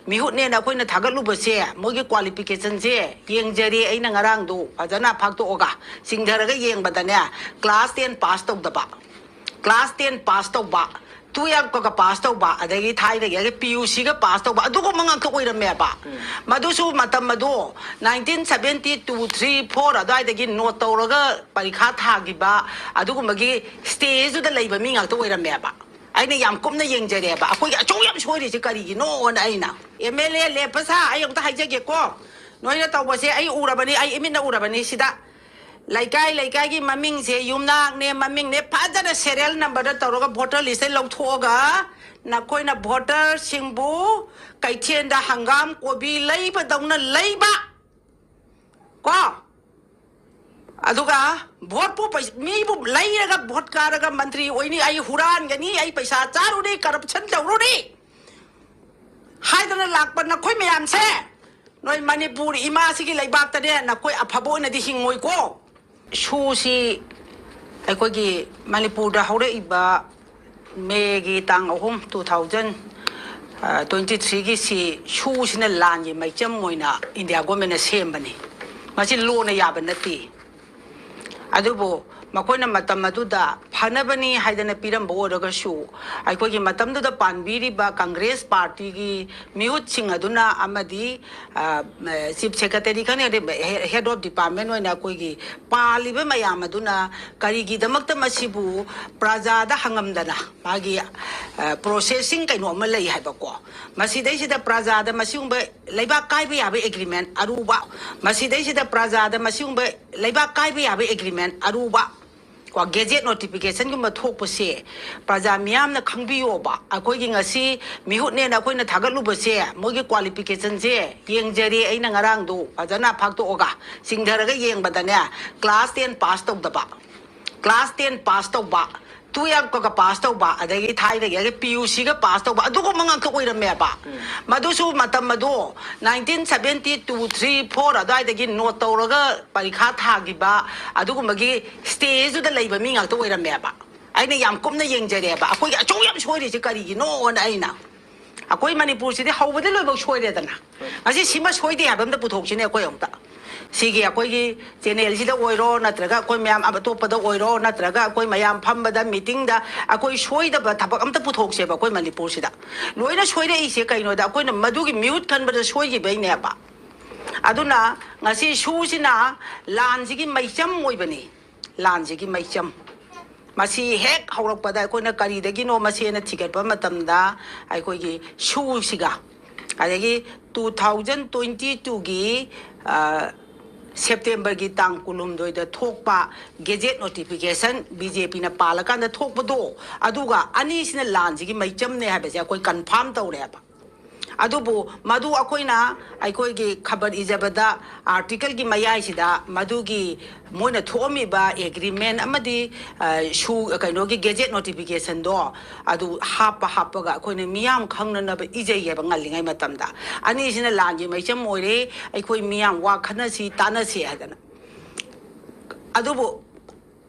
Mithunina Eikhoina Thagatluba se mogi qualification se yengjari aina ngarang do fajana phakto oga singdharaga yengbadane class 10 pass tawdaba class 10 pass tawba 12 ka pass tawba adagi thai dagi PUC ga pass tawba adugo mangang to oirame ba madusu matam madu 1972 3 4 adai dagi note tawraga parikha thagiba adugo magi stage da leiba mi ngak to oirame ba aina yam kumna yengjare ba akoi acho yam soiri se kari gi no on aina MLA le pasa ayong ta haijage ko noina tawba se ai urabani ai imina urabani sida Laikai gi maming se yumnak ne maming ne phajana serial number da tawraga voter list lo thoga na koina voter Shingbu Kaithian da Hanggam Kobi Leibadouna Leiba ko aduga vote pu mi bu lairaga vote karaga mantri oini ai huran gani ai paisa charu ni corruption tawru ni haidana lakpa na khoi mayam se noi Manipur ima sigi laibak ta de na koi aphabo na di hingoi ko Shusi Eikhoigi Manipur da hore iba Megi tang ahum 2023 gi si Shusi na lanyi mai cham moina India government na sembani masi lo na yaban nati adubo makoina matam maduda phanabani haidana piram bo daga shu Eikhoigi matam da panbiri ba Congress party gi miut sing aduna amadi chief secretary kan head of department oina koigi paliba mayam aduna karigi damakta masibu praja da hangamdana magi processing kaino amalai haiba ko masidai sida praja da masingba leiba kai ba yabe agreement aruba masidai sida praja da masingba leiba kai ba yabe agreement aruba kwa gazette notification gi mathok pase praja miyam na khangbiyo ba akoi gi ngasi Mithunina Eikhoina Thagatluba se mogi qualification se yengjari aina ngarang do fajana phakto oga singdharaga yengbadane class 10 pass tawdaba class 10 pass tawba 12 ka pass tawba adagi thai dagi PUC ga pass tawba adugo mangang to oirame ba madusu matam madu 1972 3 4 adai dagi note tawraga parikha thagiba adugo magi stage da leiba mi ngak to oirame ba aina yam kumna yengjare ba akoi acho yam soiri se kari gi no on aina akoi Manipur si de hawbada loibak soire dana asi sima soide habam da puthok sine akoi amta Sigi akoi channel sida oiro natraga akoi mayam abatopa da oiro natraga akoi mayam phambada meeting da akoi soida ba thabak amta puthok se ba akoi Manipur sida loina soire ise kaino da akoi na madugi mute khanbada soigi baine ba aduna ngasi shusina lanjigi maicham oibani lanjigi maicham masi hek haurakpada akoi na kari dagi no masi na thigat ba matamda akoi gi shusiga adagi 2022 gi September gi tang kulum doi da thokpa gazette notification BJP na palakan da thokpa do aduga ani sina lanji gi maicham ne habe ja koi confirm tawre ba adubu madu akoina aikoi gi khabar ijabada article gi mayai sida madu gi moina thomi ba agreement amadi shu kaino gi gazette notification do adu hapa ga koina miyam khangna na ba ijai ya ba ngalingai matamda ani sina lanji maicham moire aikoi miyam wa khana si tana si hadana adubu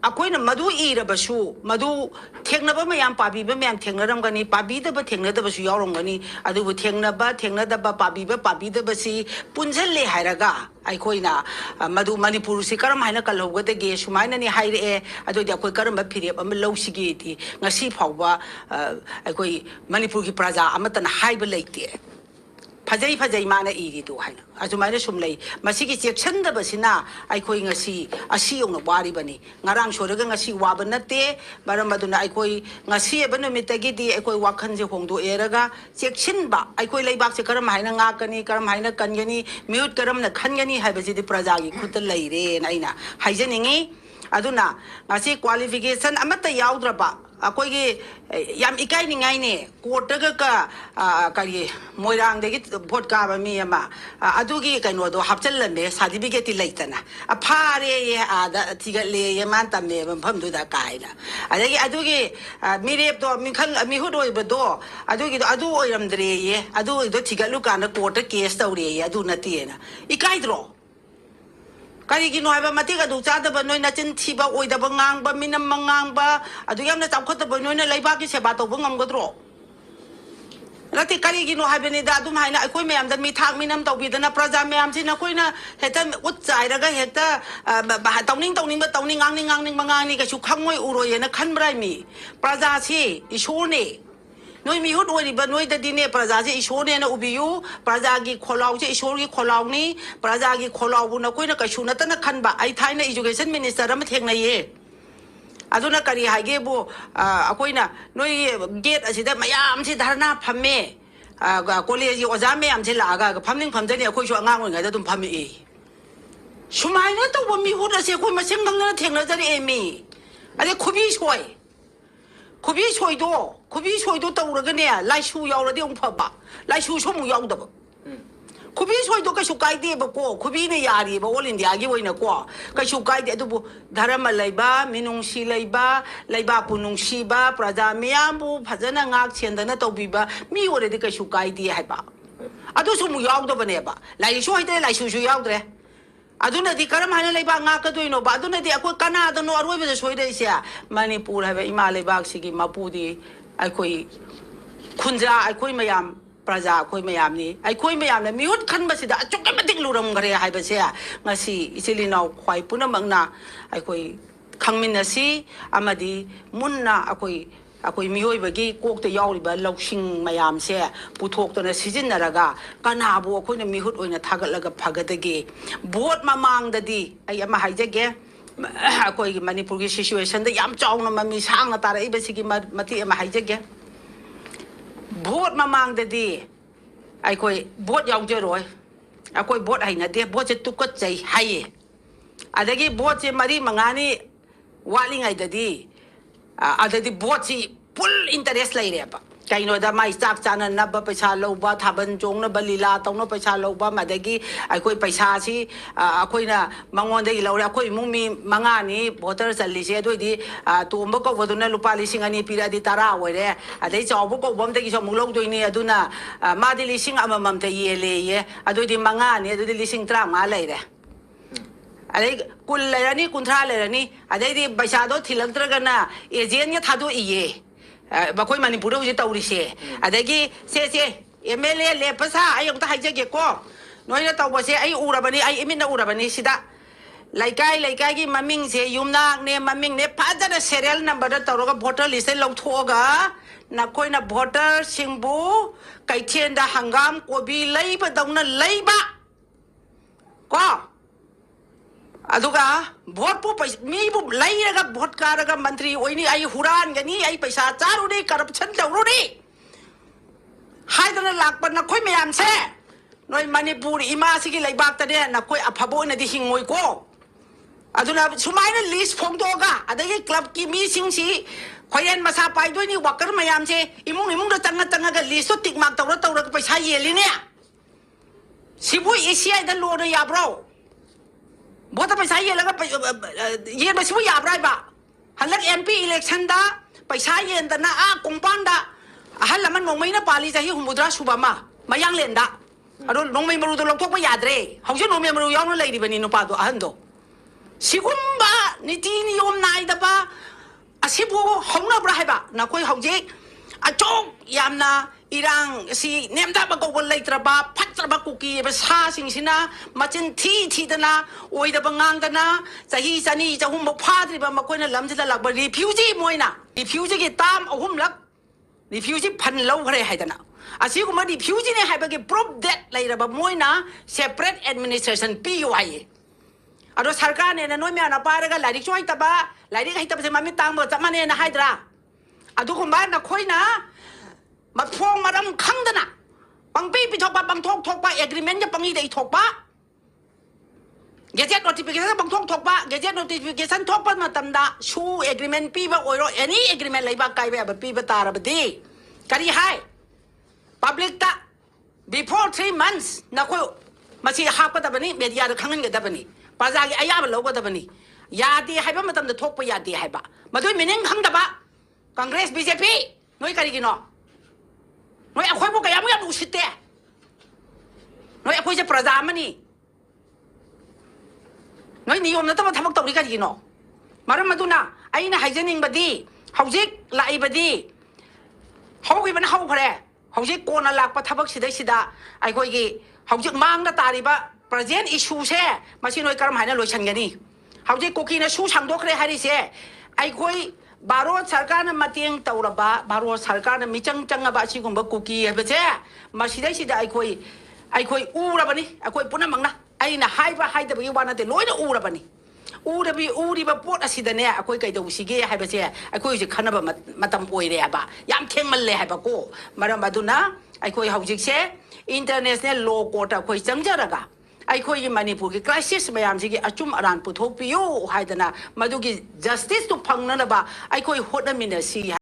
akoina madu irabasu madu thengnaba mayam pabiba mayam thengnaramgani pabidaba thengnadabasu yauromgani adubu thengnadaba pabidaba si punjalle hairaga aikoina madu Manipur si karam haina kalhogade sumaina ni haire adu dia koi karamba phirep am lawsigi ti ngasi phawba aikoi Manipur ki praja amatana haiba leite Fajai mana iri tu haina ajumaina sumlei masigi section da basina aikoi ngasi asi yong wari bani ngarang soraga ngasi waba nate baramaduna aikoi ngasi ba numitagi di aikoi wakhan je hongdo eraga section ba aikoi leibak se karam haina ngakani karam haina kangani mute karam na khangani haibasi di praja gi khut leire naina haijaningi aduna ngasi qualification amata yaudra akoi gi yam ikai ni ngai ne kotaga ka kari moirang de vote ka ba mi ama adugi kaino do hapchal lambe certificate leitana aphare ye ada tigalle ye man tamme pham du da kaina adagi adugi mirep do minkhal mi hudoi bodo adugi do adu oiramdre ye adu do tigalu kana court case tawre ye adu natiena ikai dro Kari gino haba mati ka ducha da ba noi na chin thiba oi da ba ngang ba minam mangang ba adu yam na chawkhat da ba noi na Leiba ki seba to ba ngam godro แล้วที่การกินโนไฮเบนิดาดุมไฮนะไอ้คุยไม่ยามจะมีทางมีน้ำตกบีแต่นะประจำไม่ยามที่นะคุยนะเห็นแต่อุดใจแล้วก็เห็นแต่แบบตรงนี้มาตรงนี้งางนี่บางงานนี่ก็ชุกข้างงวยอุโรยนะขั้นไรมีประจำที่อิชูนี่น้อยมีหุ่นอวยนี่บ้านน้อยแต่ดีเนี่ยประจำที่อิชูเนี่ยนะอุบิยูประจำกี่คนเราที่อิชูกี่คนเรานี่ประจำกี่คนเราบุญนะคุยนะก็ชูนะแต่นะขั้นบ่ไอ้ไทยนะ education minister ไม่เที่ยงในเย่อาดุนักการีหายเก็บคุยนะน้อยเกตอาศัยแต่ไม่ยามที่ดาร์นาพัมเมก็เลยอยู่อาจารย์ไม่ยามที่ลากพัมนิ่งพัมเจนี่คุยชัวงางวันไงแต่ตุ้มพัมเอชุมายนะตัวมีหุ่นอาศัยคุยมาเชิงทั้งนั้นเที่ยงแล้วจะได้เอมี่อะไรคุบีช่วยดูตัวกันเนี่ยไล่ชูยาวแล้วเดี๋ยวพับบ่ไล่ชูชั่วโมงยาวดับคุบีช่วยดูก็ชุกไก่เดียบก็คุบีเนี่ยยาดีบ่ว่าลินเดียกี่วันนะก็ชุกไก่เดียดูบุดารามาไลบ้ามินุงชีไลบ้าปุนุงชีบ้าประจามียามบุพัฒนางากเชียนแต่นั่นตัวบีบ้ามีวันเดียก็ชุกไก่เดียให้บ้าอะดูชั่วโมงยาวดับเนี่ยบ้าไล่ช่วยเดียไล่ชูยาวเดียอะดูนั่นที่การมาไลบ้างากก็ตัวโนบ้าดูนั่นที่อะคุยกันน่าตัวโนอรวยไปจะช่วยได้เสียมันนี่ปูให้ไปอิมาไลบ้าสิกิมาปูดีไอ้คุยคุณจะไอ้คุยไม่ยามประจาคุยไม่ยามนี้ไอ้คุยไม่ยามเนี่ยมีหุ่นขันมาสิดาจุกกันมาติดลูรมกันเลยให้ไปเสียงั้นสิอิสลินาควายปุ่นมังนะไอ้คุยขังมินนะสิอามาดีมุนนะไอ้คุยมีโอยบกี้โกกเตยาวริบะลอกชิงไม่ยามเสียผู้ทกตัวเนี่ยสิจินนาระกะกันหาบัวคุยเนี่ยมีหุ่นโอยเนี่ยทักละกับพักตะกี้บวชมามังดดีไอ้มาหายใจแกคุยมันนี่พูดกี่ situation แต่ยามจ้องนะมันมีช่างนะตาไอ้เบสิกี้มาที่มาหายใจแกบวชมามังเดีไอ้คุยบวชยาวเจอรอยไอ้คุยบวชให้นะเดียบวชจะตุกใจให้อะไรกี้บวชจะมาดีมังงานี่ว่าลิงไงดีอะไรที่บวชที่ full interest เลยเนี่ยปะใครโน้ตมาอีจากจานันนับไปชาโลบะทับบันจงนับลีลาตรงนับไปชาโลบะมาเด็กี้ไอ้คุยไปชาสิไอ้คุยน่ะมังวันเด็กเราเนี่ยคุยมุ่งมีมังงานี่บอเตอร์สันลิเซียด้วยดีตัวมันก็วัดนั้นลูกปาลิซิงอันนี้ปีละดีตาราไว้เลยอะไรจอบก็วันเด็กชอบมุงลงด้วยนี่ดูน่ะมาดิลิซิงอามันเตยเลยด้วยดีมังงานี่ด้วยดีลิซิงตรามาเลยเลยอะไรกุลเลยนี่กุลทราเลยนี่อะไรที่ไปชาโดที่หลังตระกันน่ะเอเจนเนี่ยทัดดูอีบางคนมันพูดว่าจะตัวริเช่อะไรกี้เสียเอเมเล่เล่ภาษาไอ้ยังต้องให้เจ๊เกี่ยวน้อยจะตัวเสียไอ้อูระบันนี้ไอ้มินอูระบันนี้สิดาไล่ไก่กี่มามิงเสียยุมนักเนี่ยมามิงเนี่ยพัฒนาเซเรียลนับบัตรตัวก็บอทลิสต์ลงทั่วกะนักคุยนับบอทชิงบูไก่เทียนดาหังกามโกบีไล่บะตรงนั้นไล่บะก็อะดูกะบอทผู้ไปมีผู้ไล่ระกับบอทการระกับมันตรีโอ้ยนี่ไอ้ฮุรานกันนี่ไอ้ไปชาจารุดีคอร์รัปชันเจ้ารุดีให้ตอนนั้นหลักปันนักคุยไม่ยามเช่น้อยมันนี่ปูริมาสิกิไล่บากแต่เนี่ยนักคุยอภับโอนที่หิงงวยก็อะดูนะสมัยนั้นลิสต์พงตัวกะอะได้กลับกี่มีสิ่งสิคอยเอ็นมาซาไปด้วยนี่วักกันไม่ยามเช่อิมุงเราตั้งกันลิสต์ติกมากตัวเราไปใช้เยลิเนี่ยสิบุยเอเชียดันโลนยาบเราบอทไปใช้เย็นแล้วก็ไปเย็นไปช่วยยาบไรบ้าฮันลักMP election ด้าไปใช้เย็นแต่น่ะกงปันด้าฮันละมันงงไม่น่าปาลีจะให้หุ่นบุตรชูบามายังเล่นด้าอะดูน้องไม่มารู้ตัวเราทุกไปยาดเลยเขาจะน้องไม่มารู้ย้อนเลยดิบันนี้นุปาตัวอันโตสิกุมบ้านี่ที่นิยมนายด้าบ้าอาชีพพวกห้องนับไรบ้านักคุยห้องเจ๊อาโจกยามน่ะอีรังสิเนมดาบังกวันเลยตระบาพัดตระบาคุกีไปซาสิงสินะมาจนที่ตนะโอ้ยดาบังงังตนะจะฮีสันนี่จะหุ่มบพาดริบมาคุยนั่นลำจะหลักบรีพิวจีมวยน่ะรีพิวจีกี่ตามเอาหุ่มลักรีพิวจีพันเล่าอะไรให้ตนะอาชีพกูมารีพิวจีเนี่ยให้ไปกี่ prop debt เลยระบมวยน่ะ separate administration ปีอยู่ไอ้อะดูสารการเนี่ยน้อยไม่เอาหน้าป้าเลยก็หลายที่ช่วยตาบ้าหลายที่ให้ตาไปทำไมไม่ตังค์หมดจะมาเนี่ยนะให้ตราอะดูคนบ้านน่ะคุยนะมาฟ้องมารำคังกันนะบางปีไปทกปะบางทกปะ agreement จะบางอีได้ทกปะเกจต์ notification บางทกปะเกจต์ notification ทกปะมาตำดาชู agreement ปีบะโอ้ยรอ any agreement เลยบางไกลแบบปีบะตาระบดีกันยี่ให้ public ตะ before 3 months นะคุยมาชี้หักก็ตะบันนี้เบียดยาคังเงินก็ตะบันนี้ภาษาที่อายาบเราก็ตะบันนี้ยาดีให้บะมาตำดาทกปะยาดีให้บะมาด้วยมินิงคังตะบะ Congress BJP น้อยกันกี่นอน้อยคุยพวกแกยังไม่รู้สิเต้น้อยคุยจะประจามันนี่น้อยนิยมนะต้องมาทำตัวนี้กันกี่นอมาเรื่องมาดูนะไอ้น่ะให้เจนิงบดีเขาจิกไล่บดีเขาคุยมันเขาเพล ꯍꯧꯖꯤꯛ ꯀꯣꯟꯅ ꯂꯥꯛꯄ ꯊꯕꯛꯁꯤꯗꯩꯁꯤꯗ ꯑꯩꯈꯣꯏꯒꯤ ꯍꯧꯖꯤꯛ ꯃꯥꯡꯗ ꯇꯥꯔꯤꯕ present ꯏꯁꯨꯁꯦ ꯃꯁꯤ ꯅꯣꯏ ꯀꯔꯝ ꯍꯥꯏꯅ ꯂꯣꯏꯁꯟꯒꯅꯤ ꯍꯧꯖꯤꯛ ꯀꯨꯀꯤꯅ ꯁꯨ ꯁꯥꯡꯗꯣꯛꯈ꯭ꯔꯦ ꯍꯥꯏꯔꯤꯁꯦ ꯑꯩꯈꯣꯏ ꯚꯥꯔꯠ ꯁꯔꯀꯥꯔꯅ ꯃꯇꯦꯡ ꯇꯧꯔꯕ ꯚꯥꯔꯠ ꯁꯔꯀꯥꯔꯅ ꯃꯤꯆꯪ ꯆꯪꯉꯕ ꯑꯁꯤꯒꯨꯝꯕ ꯀꯨꯀꯤ ꯍꯥꯏꯕꯁꯦ ꯃꯁꯤꯗꯩꯁꯤꯗ ꯑꯩꯈꯣꯏ ꯎꯔꯕꯅꯤ ꯑꯩꯈꯣꯏ ꯄꯨꯝꯅꯃꯛꯅ ꯑꯩꯅ ꯍꯥꯏꯕ ꯍꯥꯏꯗꯕꯒꯤ ꯋꯥ ꯅꯠꯇꯦ ꯂꯣꯏꯅ ꯎꯔꯕꯅꯤ ꯎꯔꯤꯕ ꯄꯣꯠ ꯑꯁꯤꯗꯅꯦ ꯑꯩꯈꯣꯏ ꯀꯩꯗꯧꯁꯤꯒꯦ ꯍꯥꯏꯕꯁꯦ ꯑꯩꯈꯣꯏ ꯍꯧꯖꯤꯛ ꯈꯟꯅꯕ ꯃꯇꯝ ꯑꯣꯏꯔꯦ ꯍꯥꯏꯕ ꯌꯥꯝ ꯊꯦꯡꯃꯜꯂꯦ ꯍꯥꯏꯕꯀꯣ ꯃꯔꯝ ꯑꯗꯨꯅ ꯑꯩꯈꯣꯏ ꯍꯧꯖꯤꯛꯁꯦ ꯏꯟꯇꯔꯅꯦꯁꯅꯦꯜ ꯂꯣ ꯀꯣꯔꯠꯇ ꯑꯩꯈꯣꯏ ꯆꯪꯖꯔꯒ ꯑꯩꯈꯣꯏꯒꯤ ꯃꯅꯤꯄꯨꯔꯒꯤ ꯀ꯭ꯔꯥꯏꯁꯤꯁ ꯃꯌꯥꯝꯁꯤꯒꯤ ꯑꯆꯨꯝ ꯑꯔꯥꯟ ꯄꯨꯊꯣꯛꯄꯤꯌꯨ ꯍꯥꯏꯗꯅ ꯃꯗꯨꯒꯤ ꯖꯁꯇꯤꯁꯇꯨ ꯐꯪꯅꯅꯕ ꯑꯩꯈꯣꯏ ꯍꯣꯠꯅꯃꯤꯟꯅꯁꯤ